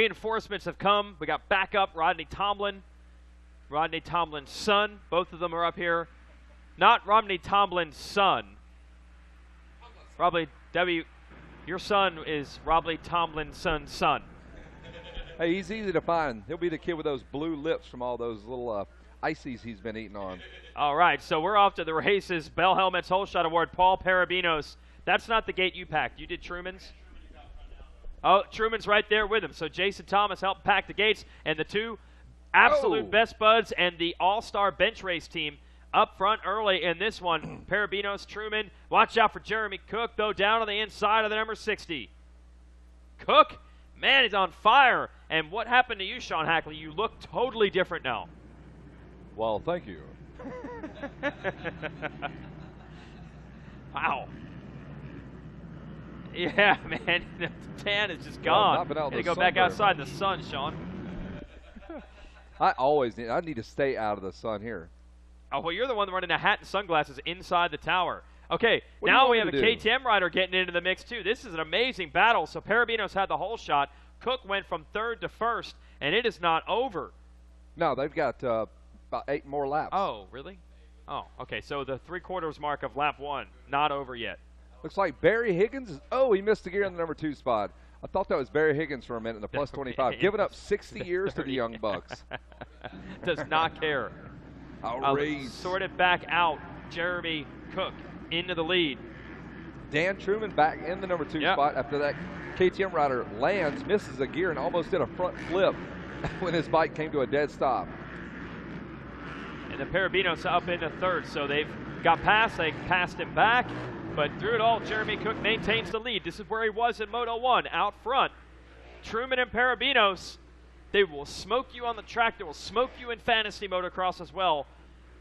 reinforcements have come. We got backup Rodney Tomlin's son. Both of them are up here. Not Rodney Tomlin's son. Your son is Rodney Tomlinson's son. Hey, he's easy to find. He'll be the kid with those blue lips from all those little ices he's been eating on. All right, so we're off to the races. Bell Helmets Whole Shot Award, Paul Parabinos. That's not the gate you packed. You did Truman's? Oh, Truman's right there with him. So Jason Thomas helped pack the gates, and the two absolute best buds and the all-star bench race team up front early in this one. Parabinos, Truman. Watch out for Jeremy Cook, though, down on the inside of the number 60. Cook, man, he's on fire. And what happened to you, Sean Hackley? You look totally different now. Well, thank you. Wow. Yeah, man, the tan is just gone. They go back outside the sun, Sean. I need to stay out of the sun here. Oh, well, you're the one running a hat and sunglasses inside the tower. Okay, now we have a KTM rider getting into the mix, too. This is an amazing battle. So Parabinos had the whole shot. Cook went from third to first, and it is not over. No, they've got about 8 more laps. Oh, really? Oh, okay, so the 3/4 mark of lap 1, not over yet. Looks like Barry Higgins. Oh, he missed a gear in the number 2 spot. I thought that was Barry Higgins for a minute in the plus 25. Giving up 60 years to the young bucks. Does not care. Sort it back out. Jeremy Cook into the lead. Dan Truman back in the number 2 spot after that KTM rider lands, misses a gear, and almost did a front flip when his bike came to a dead stop. And the Parabinos up into third, so they've got past. They passed him back. But through it all, Jeremy Cook maintains the lead. This is where he was in Moto 1, out front. Truman and Parabinos, they will smoke you on the track. They will smoke you in fantasy motocross as well.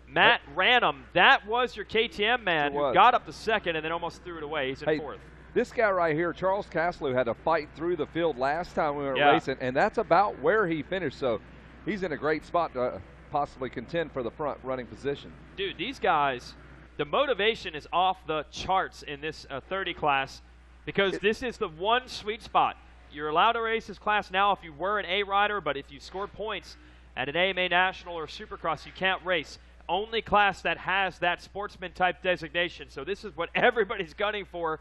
Matt Ranum, that was your KTM man who got up to second and then almost threw it away. He's in fourth. This guy right here, Charles Caslew, had to fight through the field last time we were racing, and that's about where he finished. So he's in a great spot to possibly contend for the front running position. Dude, these guys, the motivation is off the charts in this 30 class because this is the one sweet spot. You're allowed to race this class now if you were an A rider, but if you score points at an AMA National or Supercross, you can't race. Only class that has that sportsman type designation. So this is what everybody's gunning for,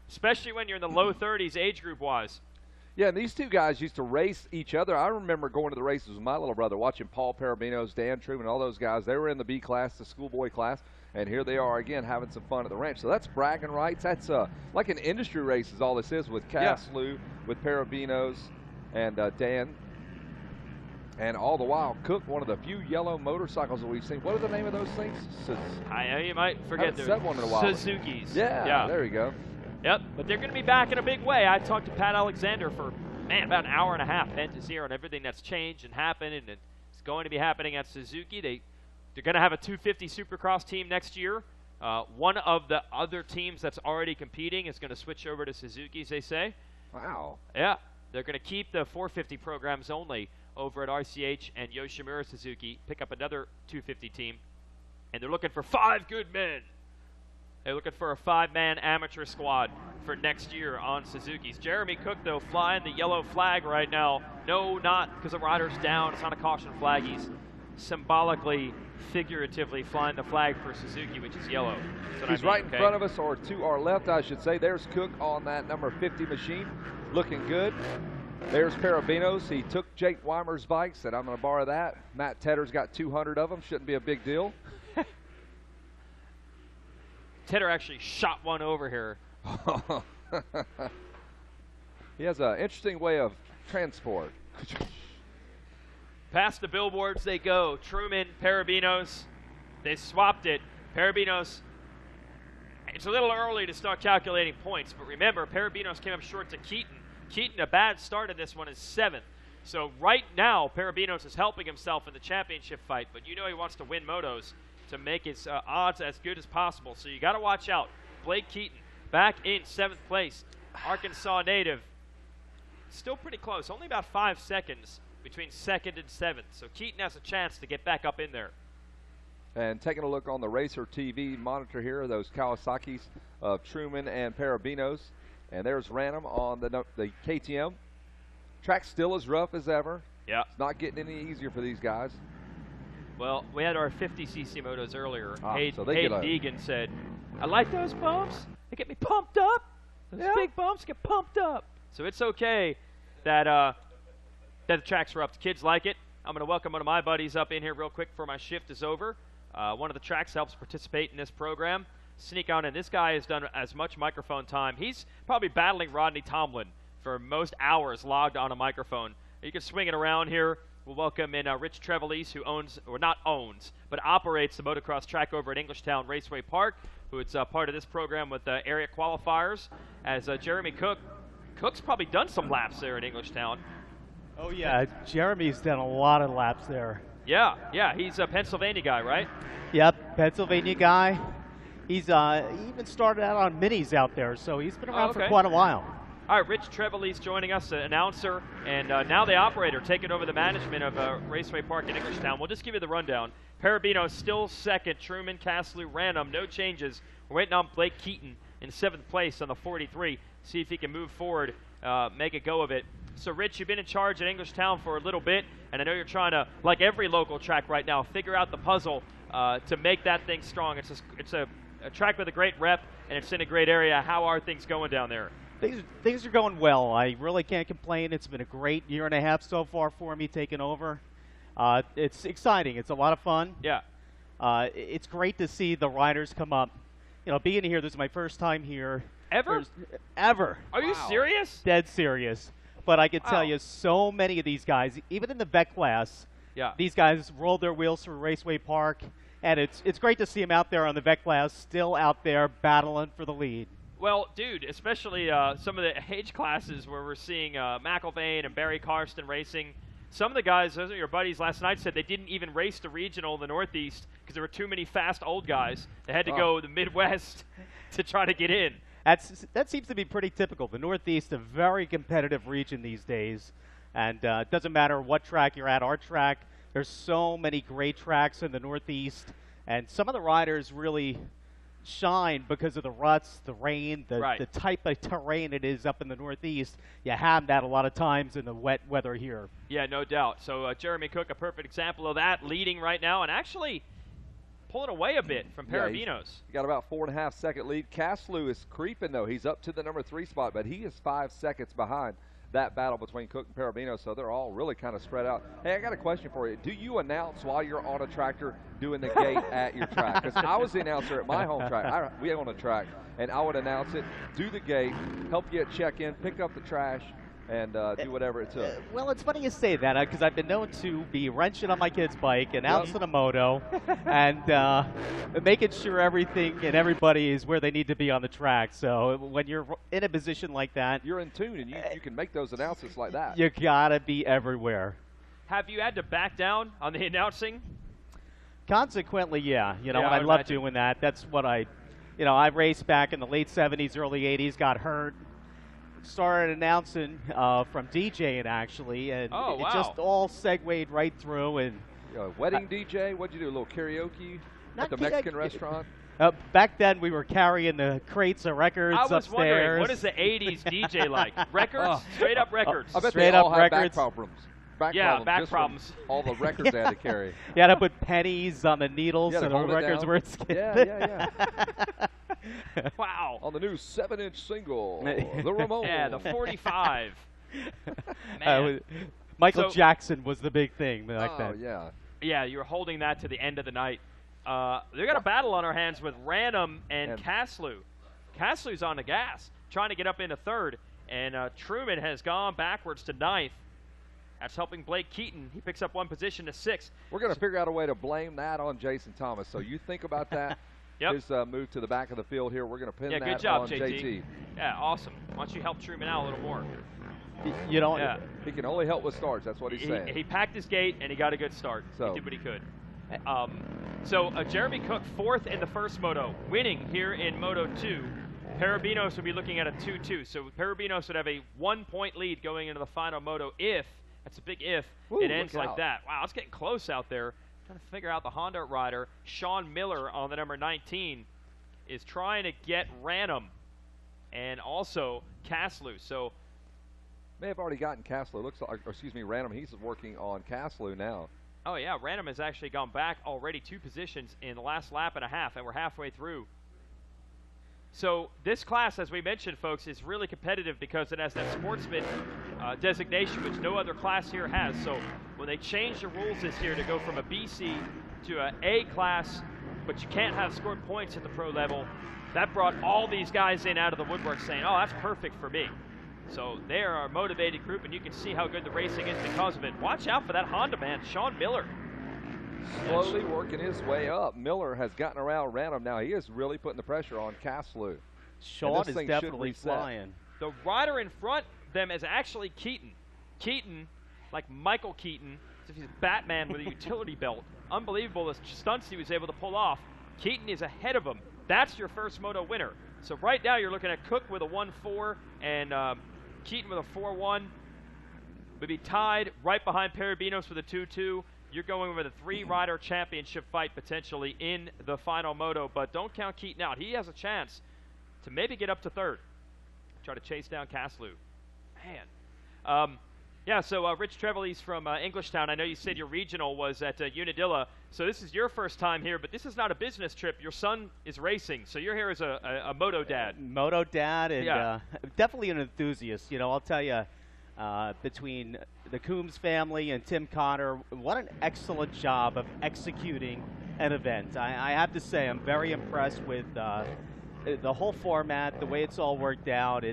especially when you're in the low 30s age group wise. Yeah, and these two guys used to race each other. I remember going to the races with my little brother, watching Paul Parabinos, Dan Truman, all those guys. They were in the B class, the schoolboy class, and here they are again having some fun at the ranch. So that's bragging rights. That's like an industry race is all this is with Caslew, with Parabinos, and Dan. And all the while, Cook, one of the few yellow motorcycles that we've seen. What are the name of those things? I know you might forget. I haven't said one in a while. Suzuki's. Yeah, there you go. Yep, but they're going to be back in a big way. I talked to Pat Alexander for, about an hour and a half, head to zero, and everything that's changed and happened, and it's going to be happening at Suzuki. They're going to have a 250 Supercross team next year. One of the other teams that's already competing is going to switch over to Suzuki's, they say. Wow. Yeah, they're going to keep the 450 programs only over at RCH and Yoshimura Suzuki, pick up another 250 team, and they're looking for 5 good men. They're looking for a 5-man amateur squad for next year on Suzuki's. Jeremy Cook, though, flying the yellow flag right now. No, not because the rider's down. It's not a caution flag. He's symbolically, figuratively flying the flag for Suzuki, which is yellow. He's right in front of us, or to our left, I should say. There's Cook on that number 50 machine, looking good. There's Parabinos. He took Jake Weimer's bike, said, I'm going to borrow that. Matt Tedder's got 200 of them. Shouldn't be a big deal. Tedder actually shot one over here. He has an interesting way of transport. Past the billboards they go. Truman, Parabinos, they swapped it. Parabinos, it's a little early to start calculating points, but remember, Parabinos came up short to Keaton. Keaton, a bad start in this one, is 7th. So right now, Parabinos is helping himself in the championship fight, but you know he wants to win motos to make his odds as good as possible. So you got to watch out. Blake Keaton back in 7th place. Arkansas native. Still pretty close. Only about 5 seconds between 2nd and 7th. So Keaton has a chance to get back up in there. And taking a look on the RacerTV monitor here, those Kawasaki's of Truman and Parabinos. And there's Ranum on the KTM. Track's still as rough as ever. Yeah. It's not getting any easier for these guys. Well, we had our 50cc motos earlier. So Hayden Deegan said, I like those bumps. They get me pumped up. Those big bumps get pumped up. So it's okay that, that the track's rough. The kids like it. I'm going to welcome one of my buddies up in here real quick before my shift is over. One of the tracks helps participate in this program. Sneak on in. This guy has done as much microphone time. He's probably battling Rodney Tomlin for most hours logged on a microphone. You can swing it around here. We'll welcome in Rich Trevelise, who owns, or not owns, but operates the motocross track over at Englishtown Raceway Park, who is part of this program with area qualifiers. As Jeremy Cook's probably done some laps there at Englishtown. Oh, yeah. Jeremy's done a lot of laps there. Yeah, he's a Pennsylvania guy, right? Yep, Pennsylvania guy. He's he even started out on minis out there, so he's been around for quite a while. All right, Rich Trevelise joining us, the announcer, and now the operator, taking over the management of Raceway Park in Englishtown. We'll just give you the rundown. Parabino still second. Truman, Caslew, Random, no changes. We're waiting on Blake Keaton in 7th place on the 43. See if he can move forward, make a go of it. So, Rich, you've been in charge at Englishtown for a little bit, and I know you're trying to, like every local track right now, figure out the puzzle to make that thing strong. It's a track with a great rep, and it's in a great area. How are things going down there? Things are going well. I really can't complain. It's been a great year and a half so far for me taking over. It's exciting. It's a lot of fun. Yeah. It's great to see the riders come up. You know, being here, this is my first time here. Ever? Ever. Are you serious? Dead serious. But I can tell you, so many of these guys, even in the vet class, these guys rolled their wheels through Raceway Park, and it's great to see them out there on the vet class, still out there battling for the lead. Well, dude, especially some of the age classes where we're seeing McIlvain and Barry Karsten racing. Some of the guys, those are your buddies last night, said they didn't even race the regional in the Northeast because there were too many fast old guys. They had to go the Midwest to try to get in. That seems to be pretty typical. The Northeast, a very competitive region these days. And it doesn't matter what track you're at. Our track, there's so many great tracks in the Northeast. And some of the riders really shine because of the ruts, the rain, the type of terrain it is up in the Northeast. You have that a lot of times in the wet weather here. Yeah, no doubt. So Jeremy Cook, a perfect example of that, leading right now and actually pulling away a bit from Parabinos. He got about 4.5 second lead. Caslew is creeping, though. He's up to the number 3 spot, but he is 5 seconds behind that battle between Cook and Parabinos, so they're all really kind of spread out. Hey, I got a question for you. Do you announce while you're on a tractor doing the gate at your track? Because I was the announcer at my home track. We own a track, and I would announce it, do the gate, help you at check-in, pick up the trash, and do whatever it took. Well, it's funny you say that because I've been known to be wrenching on my kid's bike, announcing a moto, and making sure everything and everybody is where they need to be on the track. So when you're in a position like that, you're in tune, and you can make those announcements like that. You gotta be everywhere. Have you had to back down on the announcing? Consequently, yeah. You know, I love doing that. That's what I raced back in the late 70s, early 80s, got hurt. Started announcing from DJing actually, and it just all segued right through. And wedding DJ, what'd you do? A little karaoke at the Mexican restaurant? Back then, we were carrying the crates of records upstairs. I was wondering, what is the '80s DJ like? Records, straight up records. I bet they all had back problems. Back problems. All the records they had to carry. You had to put pennies on the needles so the records were skipping. Yeah. Wow. On the new 7-inch single, the Ramon. Yeah, the 45. Michael Jackson was the big thing back then. Yeah. Yeah, you were holding that to the end of the night. They've got a battle on our hands with Random and Caslew. Caslew's on the gas, trying to get up into 3rd, and Truman has gone backwards to 9th. That's helping Blake Keaton. He picks up 1 position to 6th. We're going to figure out a way to blame that on Jason Thomas. So you think about that. His move to the back of the field here. We're going to pin that good job, on JT. Yeah, awesome. Why don't you help Truman out a little more? He can only help with starts. That's what he's saying. He packed his gate, and he got a good start. So. He did what he could. So Jeremy Cook 4th in the first moto, winning here in Moto 2. Parabinos would be looking at a 2-2. So Parabinos would have a 1-point lead going into the final moto if, that's a big if, it ends like that. Wow, it's getting close out there. Trying to figure out the Honda rider. Sean Miller on the number 19 is trying to get Random and also Caslew. So May have already gotten Castle. It looks like, or excuse me, Random. He's working on Castle now. Oh, yeah, Random has actually gone back already 2 positions in the last lap and a half, and we're halfway through. So this class, as we mentioned, folks, is really competitive because it has that sportsman designation, which no other class here has. So when they changed the rules this year to go from a BC to an A class, but you can't have scored points at the pro level, that brought all these guys in out of the woodwork saying, oh, that's perfect for me. So they are a motivated group, and you can see how good the racing is because of it. Watch out for that Honda man, Sean Miller. Slowly working his way up. Miller has gotten around Random now. He is really putting the pressure on Caslew. Sean is definitely flying. The rider in front of them is actually Keaton. Keaton, like Michael Keaton, as if he's Batman with a utility belt. Unbelievable the stunts he was able to pull off. Keaton is ahead of him. That's your first moto winner. So right now you're looking at Cook with a 1-4 and Keaton with a 4-1. Would be tied right behind Parabinos with a 2-2. You're going with a 3-rider championship fight potentially in the final moto, but don't count Keaton out. He has a chance to maybe get up to 3rd. Try to chase down Caslew. Man. Yeah, so Rich Trevelise from Englishtown, I know you said your regional was at Unadilla, so this is your first time here, but this is not a business trip. Your son is racing, so you're here as a moto dad. Moto dad, and definitely an enthusiast. You know, I'll tell you, between the Coombs family and Tim Cotter, what an excellent job of executing an event. I have to say, I'm very impressed with the whole format, the way it's all worked out.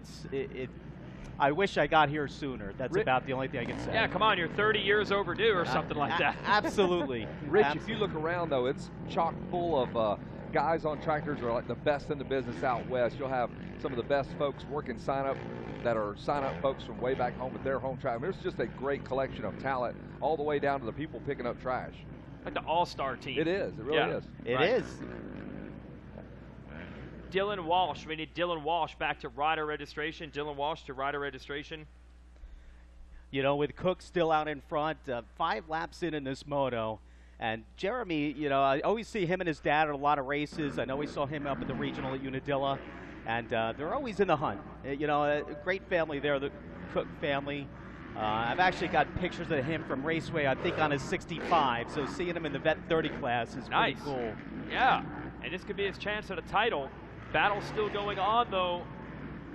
I wish I got here sooner. That's about the only thing I can say. Yeah, come on, you're 30 years overdue or something like that. Absolutely. Rich, if you look around, though, it's chock full of guys on tractors who are like the best in the business out west. You'll have some of the best folks working sign-up that are sign-up folks from way back home with their home track. I mean, there's just a great collection of talent all the way down to the people picking up trash. Like the all-star team. It is. It really is. It is. Dylan Walsh. We need Dylan Walsh back to rider registration. Dylan Walsh to rider registration. You know, with Cook still out in front, 5 laps in this moto. And Jeremy, you know, I always see him and his dad at a lot of races. I know we saw him up at the regional at Unadilla. And they're always in the hunt. You know, a great family there, the Cook family. I've actually got pictures of him from Raceway, I think, on his 65. So seeing him in the Vet 30 class is pretty cool. Yeah, and this could be his chance at a title. Battle's still going on, though.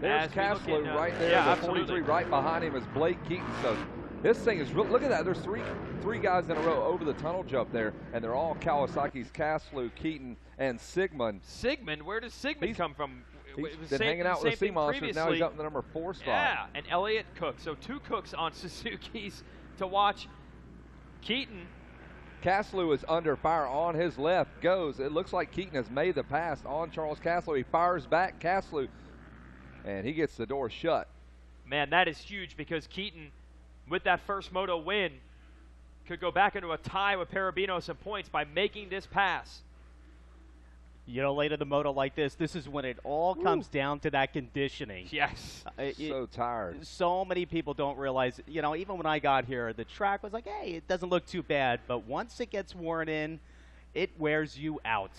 There's Castle right there. Yeah, the 43 right behind him is Blake Keaton. So this thing is real. Look at that. There's three guys in a row over the tunnel jump there, and they're all Kawasaki's. Castle, Keaton, and Sigmund. Sigmund? Where does Sigmund come from? He's been hanging out with the Sea Monsters. Now he's up in the number 4 spot. Yeah, and Elliott Cook. So 2 Cooks on Suzuki's to watch. Keaton. Caslew is under fire on his left. Goes. It looks like Keaton has made the pass on Charles Caslew. He fires back Caslew, and he gets the door shut. Man, that is huge because Keaton, with that first moto win, could go back into a tie with Parabinos in points by making this pass. You know, late in the moto like this is when it all comes down to that conditioning. Yes. So tired. So many people don't realize, you know, even when I got here, the track was like, hey, it doesn't look too bad. But once it gets worn in, it wears you out.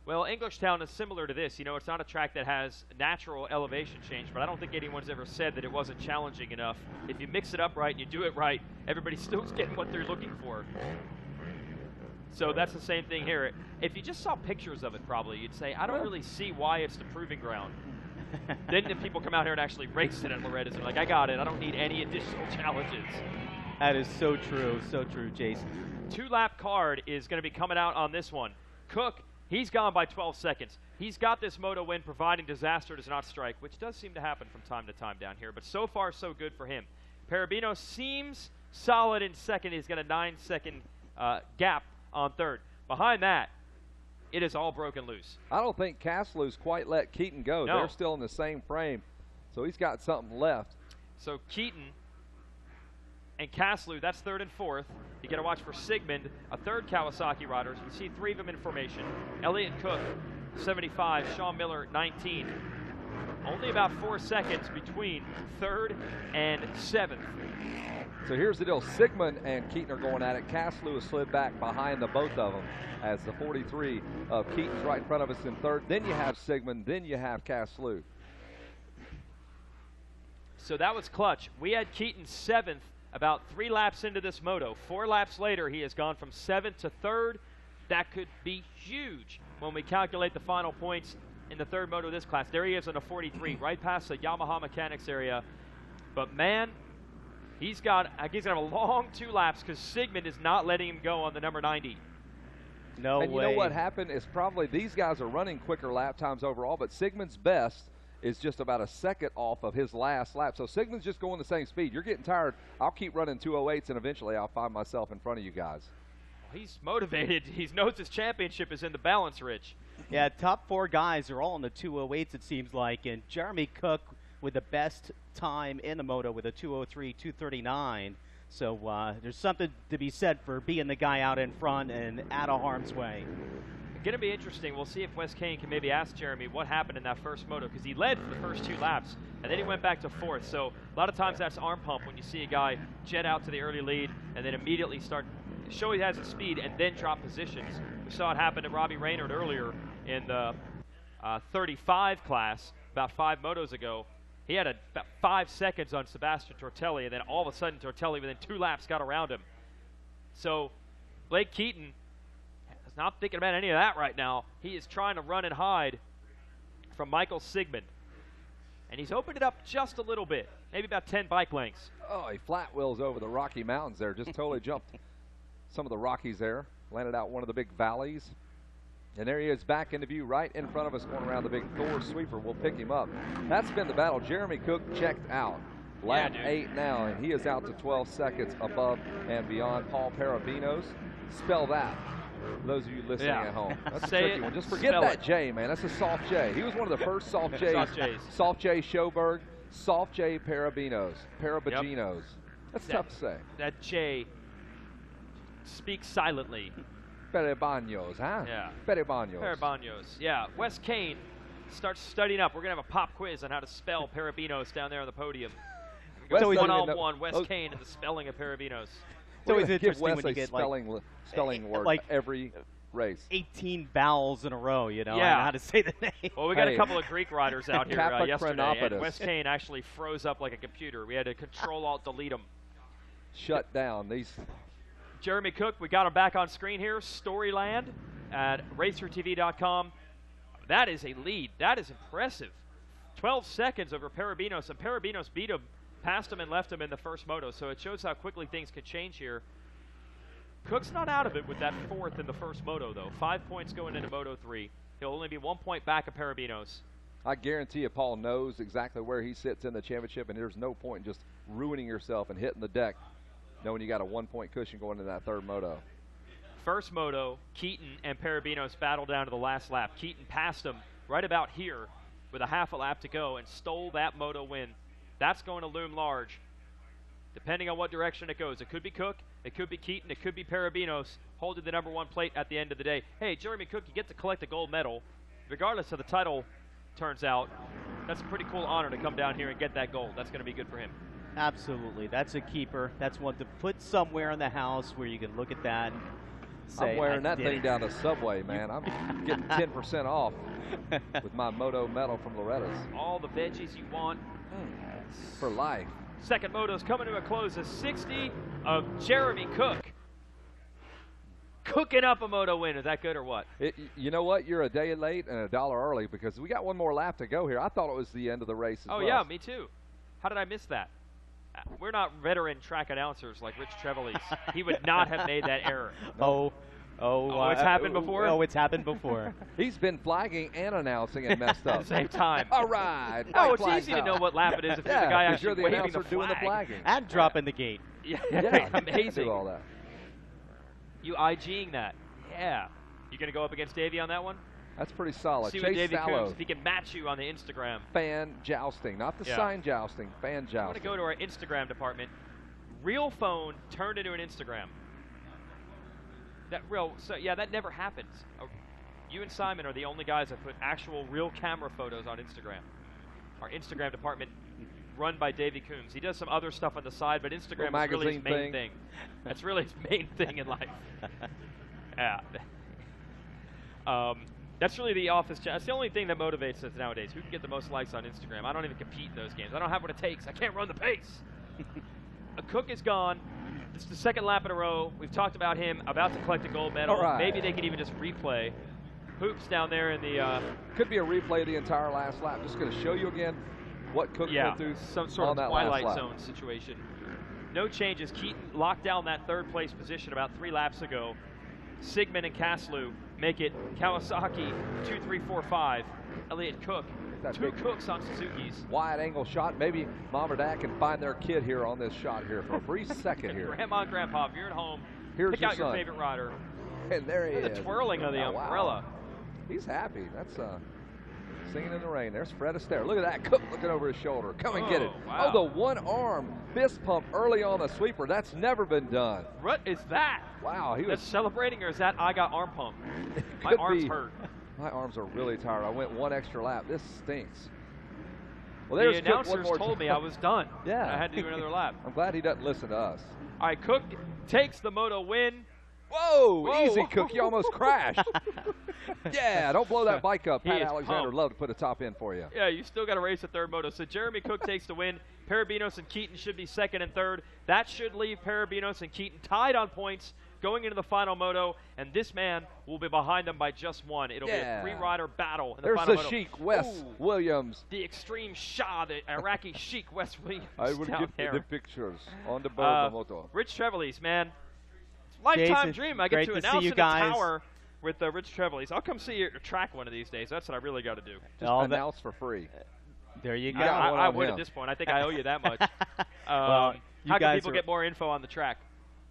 Well, Englishtown is similar to this. You know, it's not a track that has natural elevation change, but I don't think anyone's ever said that it wasn't challenging enough. If you mix it up right and you do it right, everybody's still getting what they're looking for. So that's the same thing here. If you just saw pictures of it, probably, you'd say, I don't really see why it's the proving ground. Then the people come out here and actually race it at Loretta's and like, I got it. I don't need any additional challenges. That is so true, Jason. 2-lap card is going to be coming out on this one. Cook, he's gone by 12 seconds. He's got this moto win, providing disaster does not strike, which does seem to happen from time to time down here. But so far, so good for him. Parabino seems solid in second. He's got a 9-second gap on third. Behind that, it is all broken loose. I don't think Caslew's quite let Keaton go. No. They're still in the same frame, so he's got something left. So Keaton and Caslew, that's third and fourth. You got to watch for Sigmund, a third Kawasaki rider. You can see 3 of them in formation. Elliott Cook, 75. Sean Miller, 19. Only about 4 seconds between third and 7th. So here's the deal. Sigmund and Keaton are going at it. Caslew has slid back behind the both of them as the 43 of Keaton's right in front of us in third. Then you have Sigmund. Then you have Caslew. So that was clutch. We had Keaton 7th about 3 laps into this moto. 4 laps later, he has gone from 7th to 3rd. That could be huge when we calculate the final points in the 3rd moto of this class. There he is in a 43, right past the Yamaha mechanics area. But man, he's gonna have a long 2 laps because Sigmund is not letting him go on the number 90. No way. And you know what happened is probably these guys are running quicker lap times overall, but Sigmund's best is just about a second off of his last lap. So Sigmund's just going the same speed. You're getting tired. I'll keep running 208s, and eventually I'll find myself in front of you guys. Well, he's motivated. He knows his championship is in the balance, Rich. Yeah, top 4 guys are all in the 208s, it seems like, and Jeremy Cook with the best time in the moto with a 203, 239. So there's something to be said for being the guy out in front and out of harm's way. Going to be interesting. We'll see if Wes Kane can maybe ask Jeremy what happened in that first moto, because he led for the first 2 laps, and then he went back to 4th. So a lot of times that's arm pump when you see a guy jet out to the early lead and then immediately show he has the speed and then drop positions. We saw it happen to Robbie Raynard earlier in the 35 class about 5 motos ago. He had about 5 seconds on Sebastian Tortelli, and then all of a sudden Tortelli within 2 laps got around him. So Blake Keaton is not thinking about any of that right now. He is trying to run and hide from Michael Sigmund. And he's opened it up just a little bit, maybe about 10 bike lengths. Oh, he flat wheels over the Rocky Mountains there. Just totally jumped some of the Rockies there. Landed out one of the big valleys. And there he is back into view right in front of us going around the big Thor sweeper. We'll pick him up. That's been the battle. Jeremy Cook checked out. Lap 8 now, and he is out to 12 seconds above and beyond Paul Parabinos. Spell that for those of you listening at home. That's a tricky one. Just forget that J, man. That's a soft J. He was one of the first soft J's. Soft J Schoberg, soft J Parabinos. Parabinos. That's tough to say. That J speaks silently. Perebanos, huh? Yeah. Perebanos. Perebanos. Yeah. Wes Kane starts studying up. We're going to have a pop quiz on how to spell Parabinos down there on the podium. So one-on-one, Wes Kane and the spelling of Parabinos. It's always interesting when you get spelling word like every race. 18 vowels in a row, you know, yeah. How to say the name. Well, we got a couple of Greek riders out here yesterday, and Wes Kane actually froze up like a computer. We had to Control-Alt-Delete him. Shut down these. Jeremy Cook, we got him back on screen here. Storyland at RacerTV.com. That is a lead. That is impressive. 12 seconds over Parabinos, and Parabinos beat him, passed him, and left him in the first moto. So it shows how quickly things could change here. Cook's not out of it with that 4th in the first moto, though. 5 points going into Moto 3. He'll only be 1 point back of Parabinos. I guarantee you Paul knows exactly where he sits in the championship, and there's no point in just ruining yourself and hitting the deck knowing you got a 1 point cushion going into that 3rd moto. First moto, Keaton and Parabinos battled down to the last lap. Keaton passed him right about here with a half a lap to go and stole that moto win. That's going to loom large, depending on what direction it goes. It could be Cook, it could be Keaton, it could be Parabinos holding the number 1 plate at the end of the day. Hey, Jeremy Cook, you get to collect a gold medal. Regardless of the title turns out, that's a pretty cool honor to come down here and get that gold. That's going to be good for him. Absolutely. That's a keeper. That's one to put somewhere in the house where you can look at that and say, I'm wearing that thing down the subway, man. I'm getting 10% off with my Moto medal from Loretta's. All the veggies you want. For life. Second moto's coming to a close. A 60 of Jeremy Cook. Cooking up a moto win. Is that good or what? You know what? You're a day late and $1 early because we got one more lap to go here. I thought it was the end of the race as well. Yeah, me too. How did I miss that? We're not veteran track announcers like Rich Trevelise. He would not have made that error. It's happened before? Oh, it's happened before. He's been flagging and announcing and messed up. At the same time. All right. Oh, it's easy to know what lap it is if you're the guy actually waving the flag. Doing the flagging. And dropping the gate. Yeah, amazing. Do all that. You IGing that. Yeah. You going to go up against Davey on that one? That's pretty solid. See Chase what Davey Sallow. Coombs, if he can match you on the Instagram. Fan jousting. Not the sign jousting. Fan jousting. I want to go to our Instagram department. Real phone turned into an Instagram. That never happens. You and Simon are the only guys that put actual real camera photos on Instagram. Our Instagram department run by Davey Coombs. He does some other stuff on the side, but Instagram is really his main thing. That's really his main thing in life. Yeah. That's really the office. That's the only thing that motivates us nowadays. Who can get the most likes on Instagram? I don't even compete in those games. I don't have what it takes. I can't run the pace. A Cook is gone. This is the second lap in a row. We've talked about him about to collect a gold medal. All right. Maybe they could even just replay. Hoops down there in the... Could be a replay of the entire last lap. Just going to show you again what Cook went through some sort on of that Twilight last lap. Zone situation. No changes. Keaton locked down that third place position about 3 laps ago. Sigmund and Kaslu make it Kawasaki 2, 3, 4, 5. Elliott Cook, That 2 big Cooks on Suzuki's. wide angle shot. Maybe mom or dad can find their kid here on this shot here for a brief second here. Grandma and Grandpa, if you're at home, Here's pick your out your son. favorite rider. And there he Look at is. the twirling of the Oh, wow. umbrella. He's happy. That's singing in the rain. There's Fred Astaire. Look at that. Cook looking over his shoulder. Come and get it. Wow. Oh, the one arm fist pump early on the sweeper. That's never been done. What is that? Wow. He That's was celebrating, or is that I got arm pump? My could arm's be. hurt. My arms are really tired. I went 1 extra lap. This stinks. Well, The there's Cook one announcers more told time. me I was done. Yeah. I had to do another lap. I'm glad he doesn't listen to us. All right, Cook takes the Moto win. Whoa, Whoa. easy, Cook. You almost crashed. Yeah, don't blow that bike up. He Pat is Alexander would pumped. love to put a top in for you. Yeah, you still got to race the third moto. So Jeremy Cook takes the win. Parabinos and Keaton should be second and third. That should leave Parabinos and Keaton tied on points going into the final moto, and this man will be behind them by just 1. It'll Yeah. be a 3-rider battle in the There's final the moto. Sheik, Wes Ooh, Williams. the extreme Shah, the Iraqi Sheik, Wes Williams I will down give you there. the pictures on the board Moto. Rich Trevelise, man. Lifetime Jason, dream. I get great to to see announce you in the guys. tower with Rich Trevelise. I'll come see you at your track one of these days. That's what I really got to do. Just all that- announce for free. There you go. got one I on would him. at this point. I think I owe you that much. Well, you how can guys people are- get more info on the track?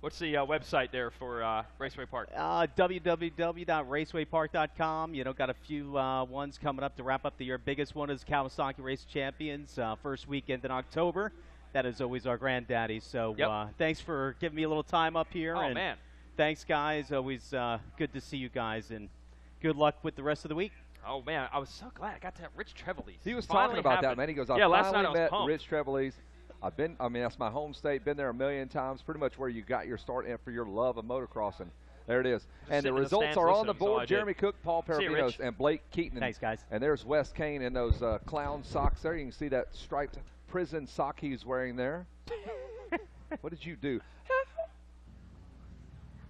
What's the website there for Raceway Park? www.racewaypark.com. You know, got a few ones coming up to wrap up the year. Biggest one is Kawasaki Race Champions, first weekend in October. That is always our granddaddy. So Yep. thanks for giving me a little time up here. Oh, and man. Thanks, guys. Always good to see you guys, and good luck with the rest of the week. Oh, man. I was so glad I got to have Rich Trevelise. He was Finally talking about that, happened. man. He goes, I yeah, last night finally I was met pumped. Rich Trevelise. That's my home state. Been there a million times. Pretty much where you got your start and for your love of motocrossing. There it is. And the sitting in the results stands are on the listening, so I board. did. Jeremy Cook, Paul See you, Parabinos, Rich. and Blake Keaton. Thanks, guys. And there's Wes Kane in those clown socks there. You can see that striped prison sock he's wearing there. What did you do?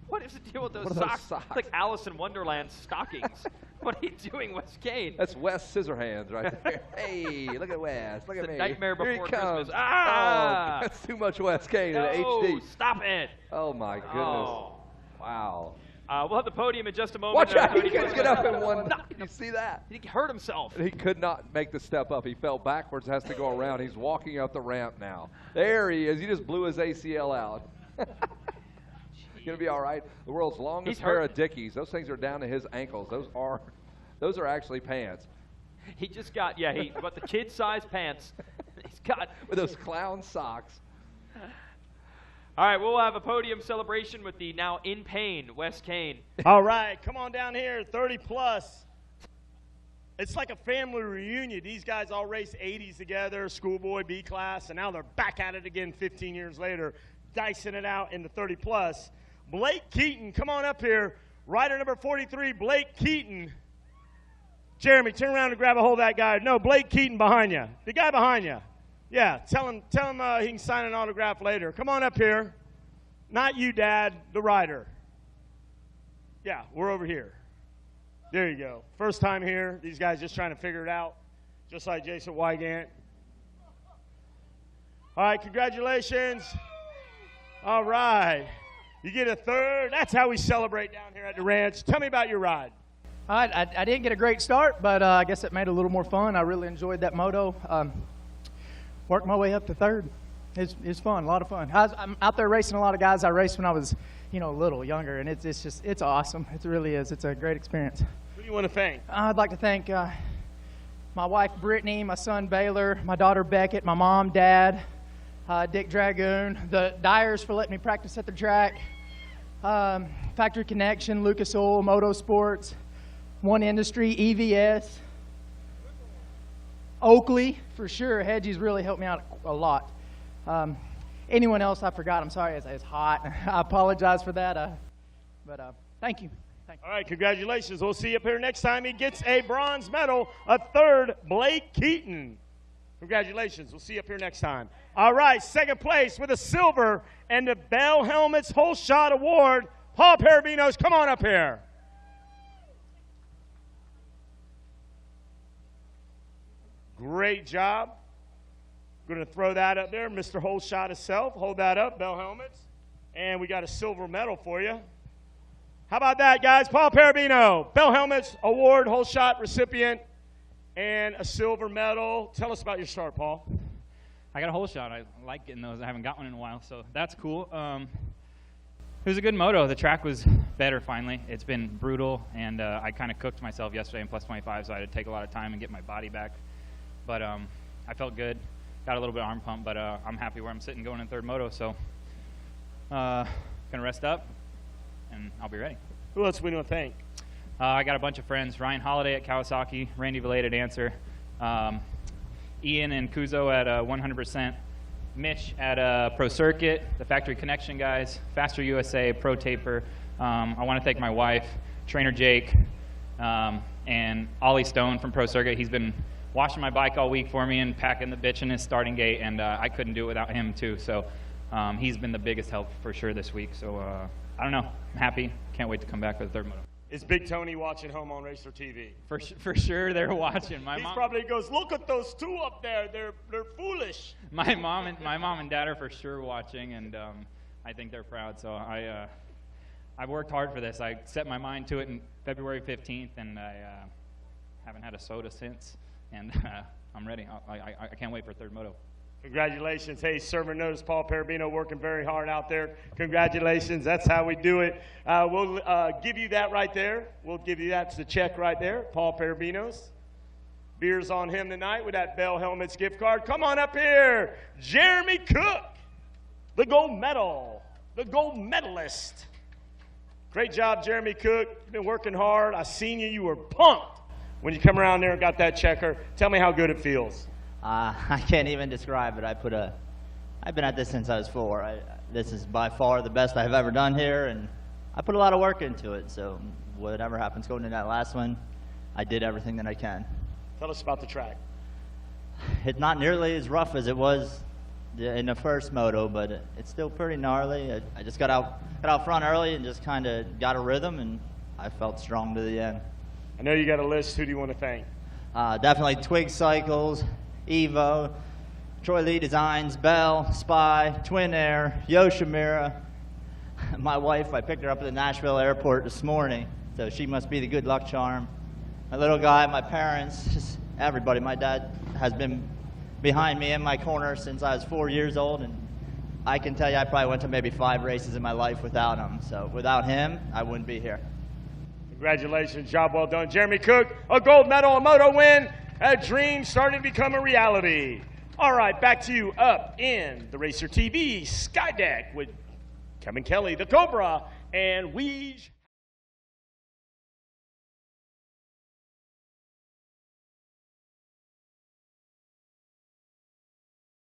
What is the deal with those What are those socks? socks? It's like Alice in Wonderland stockings. What are you doing, Wes Kane? That's Wes Scissorhands right there. Hey, look at Wes. Look It's at the me. Nightmare Here he Before comes. Christmas. Ah! Oh, that's too much Wes Kane in No, HD. stop it. Oh, my goodness. Oh. Wow. We'll have the podium in just a moment. Watch out. He Cody couldn't Ford- get up in one. You see that? He hurt himself. He could not make the step up. He fell backwards, has to go around. He's walking up the ramp now. There he is. He just blew his ACL out. Gonna be all right. The world's longest He's pair hurt. of Dickies. Those things are down to his ankles. Those are actually pants. He just got, but the kid-sized pants. He's got. With those clown socks. All right, we'll have a podium celebration with the now in pain Wes Kane. All right, come on down here, 30 plus. It's like a family reunion. These guys all raced 80s together, schoolboy, B class, and now they're back at it again 15 years later, dicing it out in the 30 plus. Blake Keaton, come on up here. Rider number 43, Blake Keaton. Jeremy, turn around and grab a hold of that guy. No, Blake Keaton behind you. The guy behind you. Yeah, tell him he can sign an autograph later. Come on up here. Not you, Dad, the rider. Yeah, we're over here. There you go. First time here. These guys just trying to figure it out, just like Jason Wygant. All right, congratulations. All right. You get a third. That's how we celebrate down here at the ranch. Tell me about your ride. All right, I didn't get a great start, but I guess it made it a little more fun. I really enjoyed that moto. Worked my way up to third. It's fun, a lot of fun. I'm out there racing a lot of guys I raced when I was, a little younger, and it's awesome. It really is. It's a great experience. Who do you want to thank? I'd like to thank my wife Brittany, my son Baylor, my daughter Beckett, my mom, Dad, Dick Dragoon, the Dyers for letting me practice at the track, Factory Connection, Lucas Oil, Motorsports, One Industry, EVS, Oakley for sure. Hedgie's really helped me out a lot. Anyone else I forgot, I'm sorry, it's hot. I apologize for that, but thank you. Thank you. All right, congratulations. We'll see you up here next time. He gets a bronze medal, a third, Blake Keaton. Congratulations. We'll see you up here next time. All right, second place with a silver and the Bell Helmets Whole Shot Award, Paul Parabinos. Come on up here. Great job. Going to throw that up there. Mr. Whole Shot himself. Hold that up, Bell Helmets. And we got a silver medal for you. How about that, guys? Paul Parabino, Bell Helmets Award Whole Shot recipient, and a silver medal. Tell us about your start, Paul. I got a whole shot. I like getting those. I haven't got one in a while, so that's cool. It was a good moto. The track was better finally. It's been brutal, and I kind of cooked myself yesterday in plus 25, so I had to take a lot of time and get my body back. But I felt good. Got a little bit of arm pump, but I'm happy where I'm sitting going in third moto, so gonna rest up, and I'll be ready. Who else we want to thank? I got a bunch of friends. Ryan Holiday at Kawasaki, Randy Valet at Dancer, Ian and Kuzo at 100%, Mitch at Pro Circuit, the Factory Connection guys, Faster USA, Pro Taper. I want to thank my wife, Trainer Jake, and Ollie Stone from Pro Circuit. He's been washing my bike all week for me and packing the bitch in his starting gate, and I couldn't do it without him too. So he's been the biggest help for sure this week. So I don't know. I'm happy. Can't wait to come back for the third moto. Is Big Tony watching home on RacerTV? For sure, they're watching. My He mom probably goes, look at those two up there. They're foolish. My mom and dad are for sure watching, and I think they're proud. So I've worked hard for this. I set my mind to it in February 15th, and I haven't had a soda since. And I'm ready. I can't wait for third moto. Congratulations. Hey, server notice Paul Parabino working very hard out there. Congratulations. That's how we do it. We'll give you that right there. We'll give you that's the check right there, Paul Parabinos. Beers on him tonight with that Bell Helmets gift card. Come on up here. Jeremy Cook, the gold medal, the gold medalist. Great job, Jeremy Cook. You've been working hard. I seen you. You were pumped when you come around there and got that checker. Tell me how good it feels. I can't even describe it. I've been at this since I was 4. This is by far the best I've ever done here, and I put a lot of work into it. So whatever happens going into that last one, I did everything that I can. Tell us about the track. It's not nearly as rough as it was in the first moto, but it's still pretty gnarly. I just got out front early and just kind of got a rhythm, and I felt strong to the end. I know you got a list. Who do you want to thank? Definitely Twig Cycles, Evo, Troy Lee Designs, Bell, Spy, Twin Air, Yoshimura. My wife, I picked her up at the Nashville airport this morning, so she must be the good luck charm. My little guy, my parents, just everybody. My dad has been behind me in my corner since I was 4 years old, and I can tell you I probably went to maybe 5 races in my life without him. So without him, I wouldn't be here. Congratulations, job well done. Jeremy Cook, a gold medal, a moto win, a dream starting to become a reality. All right, back to you up in the RacerTV Sky Deck with Kevin Kelly, the Cobra, and Weege